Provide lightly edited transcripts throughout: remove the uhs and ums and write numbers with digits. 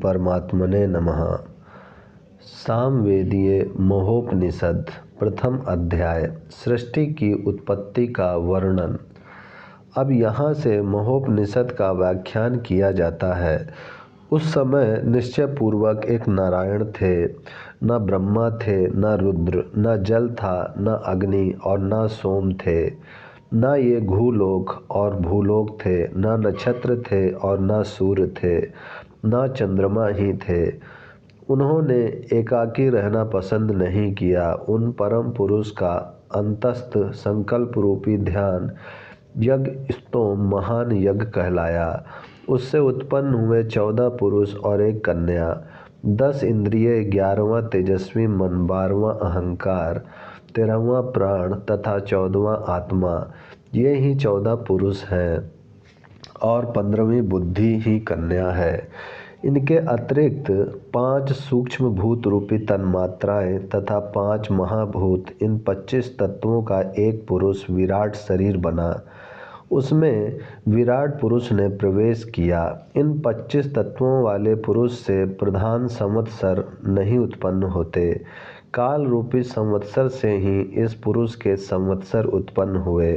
परमात्मने नमः। सामवेदीय महोपनिषद प्रथम अध्याय सृष्टि की उत्पत्ति का वर्णन। अब यहाँ से महोपनिषद का व्याख्यान किया जाता है। उस समय निश्चय पूर्वक एक नारायण थे, न ब्रह्मा थे, न रुद्र, न जल था, न अग्नि और न सोम थे, न ये घूलोक और भूलोक थे, न नक्षत्र थे और न सूर्य थे, न चंद्रमा ही थे। उन्होंने एकाकी रहना पसंद नहीं किया। उन परम पुरुष का अंतस्थ संकल्प रूपी ध्यान यज्ञ स्तोम महान यज्ञ कहलाया। उससे उत्पन्न हुए 14 पुरुष और एक कन्या, 10 इंद्रिय, 11वां तेजस्वी मन, 12वां अहंकार, 13वां प्राण तथा 14वां आत्मा। ये ही 14 पुरुष हैं और 15वीं बुद्धि ही कन्या है। इनके अतिरिक्त 5 सूक्ष्म भूत रूपी तन्मात्राएं तथा 5 महाभूत, इन 25 तत्वों का एक पुरुष विराट शरीर बना। उसमें विराट पुरुष ने प्रवेश किया। इन 25 तत्वों वाले पुरुष से प्रधान संवत्सर नहीं उत्पन्न होते। काल रूपी संवत्सर से ही इस पुरुष के संवत्सर उत्पन्न हुए।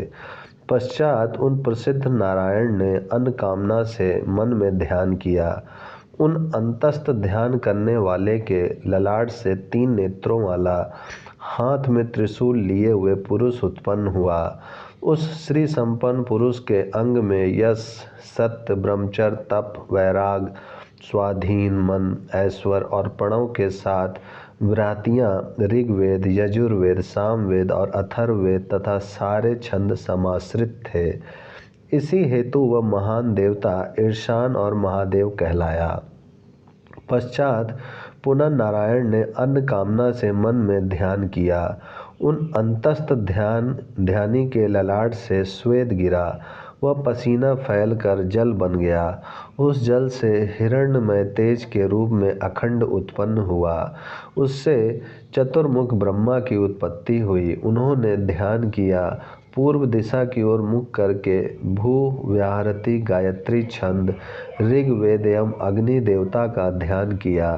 पश्चात उन प्रसिद्ध नारायण ने अन्न कामना से मन में ध्यान किया। उन अंतस्थ ध्यान करने वाले के ललाट से 3 नेत्रों वाला, हाथ में त्रिशूल लिए हुए पुरुष उत्पन्न हुआ। उस श्री संपन्न पुरुष के अंग में यश, सत्य, ब्रह्मचर्य, तप, वैराग, स्वाधीन मन, ऐश्वर्य और प्रणव के साथ व्रातियाँ, ऋग्वेद, यजुर्वेद, सामवेद और अथर्ववेद तथा सारे छंद समाश्रित थे। इसी हेतु वह महान देवता ईशान और महादेव कहलाया। पश्चात पुनः नारायण ने अन्न कामना से मन में ध्यान किया। उन अंतस्थ ध्यानी के ललाट से श्वेत गिरा। वह पसीना फैलकर जल बन गया। उस जल से हिरण्यमय तेज के रूप में अखंड उत्पन्न हुआ। उससे चतुर्मुख ब्रह्मा की उत्पत्ति हुई। उन्होंने ध्यान किया। पूर्व दिशा की ओर मुख करके भू व्याहरती गायत्री छंद, ऋग्वेद एवं अग्नि देवता का ध्यान किया।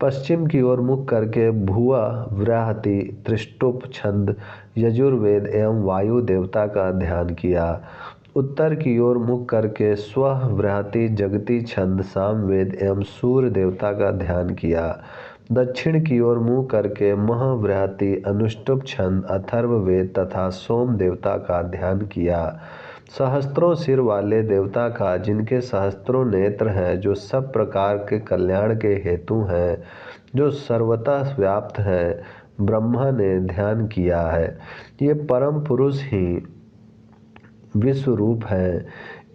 पश्चिम की ओर मुख करके भुआ व्याहति त्रिष्टुप छंद, यजुर्वेद एवं वायु देवता का ध्यान किया। उत्तर की ओर मुख करके स्व व्याहति जगती छंद, सामवेद एवं सूर्य देवता का ध्यान किया। दक्षिण की ओर मुँह करके महव्याहति अनुष्टुप छंद, अथर्ववेद तथा सोम देवता का ध्यान किया। सहस्त्रों सिर वाले देवता का, जिनके सहस्त्रों नेत्र हैं, जो सब प्रकार के कल्याण के हेतु हैं, जो सर्वथा व्याप्त हैं, ब्रह्मा ने ध्यान किया है। ये परम पुरुष ही विश्व रूप है।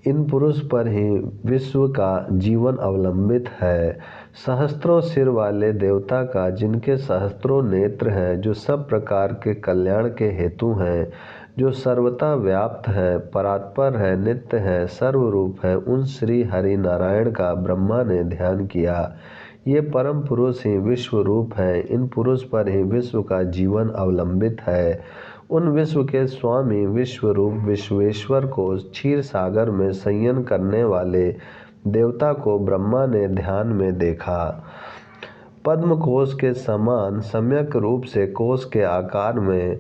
इन पुरुष पर ही विश्व का जीवन अवलंबित है। सहस्त्रों सिर वाले देवता का, जिनके सहस्त्रों नेत्र हैं, जो सब प्रकार के कल्याण के हेतु हैं, जो सर्वथा व्याप्त है, परात्पर है, नित्य है, सर्वरूप है, उन श्री हरि नारायण का ब्रह्मा ने ध्यान किया। ये परम पुरुष ही विश्व रूप है। इन पुरुष पर ही विश्व का जीवन अवलंबित है। उन विश्व के स्वामी विश्वरूप विश्वेश्वर को क्षीर सागर में संयन करने वाले देवता को ब्रह्मा ने ध्यान में देखा। पद्म कोश के समान सम्यक रूप से कोश के आकार में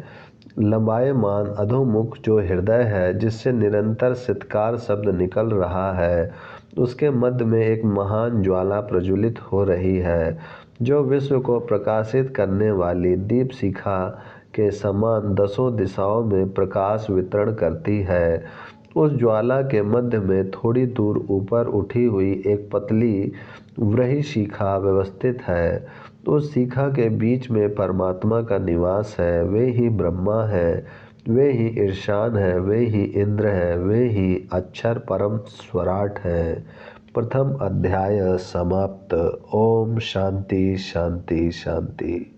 लंबायमान अधोमुख जो हृदय है, जिससे निरंतर सित्कार शब्द निकल रहा है, उसके मध्य में एक महान ज्वाला प्रज्वलित हो रही है, जो विश्व को प्रकाशित करने वाली दीप शिखा के समान 10 दिशाओं में प्रकाश वितरण करती है। उस ज्वाला के मध्य में थोड़ी दूर ऊपर उठी हुई एक पतली व्रही शिखा व्यवस्थित है। उस शिखा के बीच में परमात्मा का निवास है। वे ही ब्रह्मा है, वे ही ईशान है, वे ही इंद्र है, वे ही अक्षर परम स्वराट है। प्रथम अध्याय समाप्त। ओम शांति शांति शांति।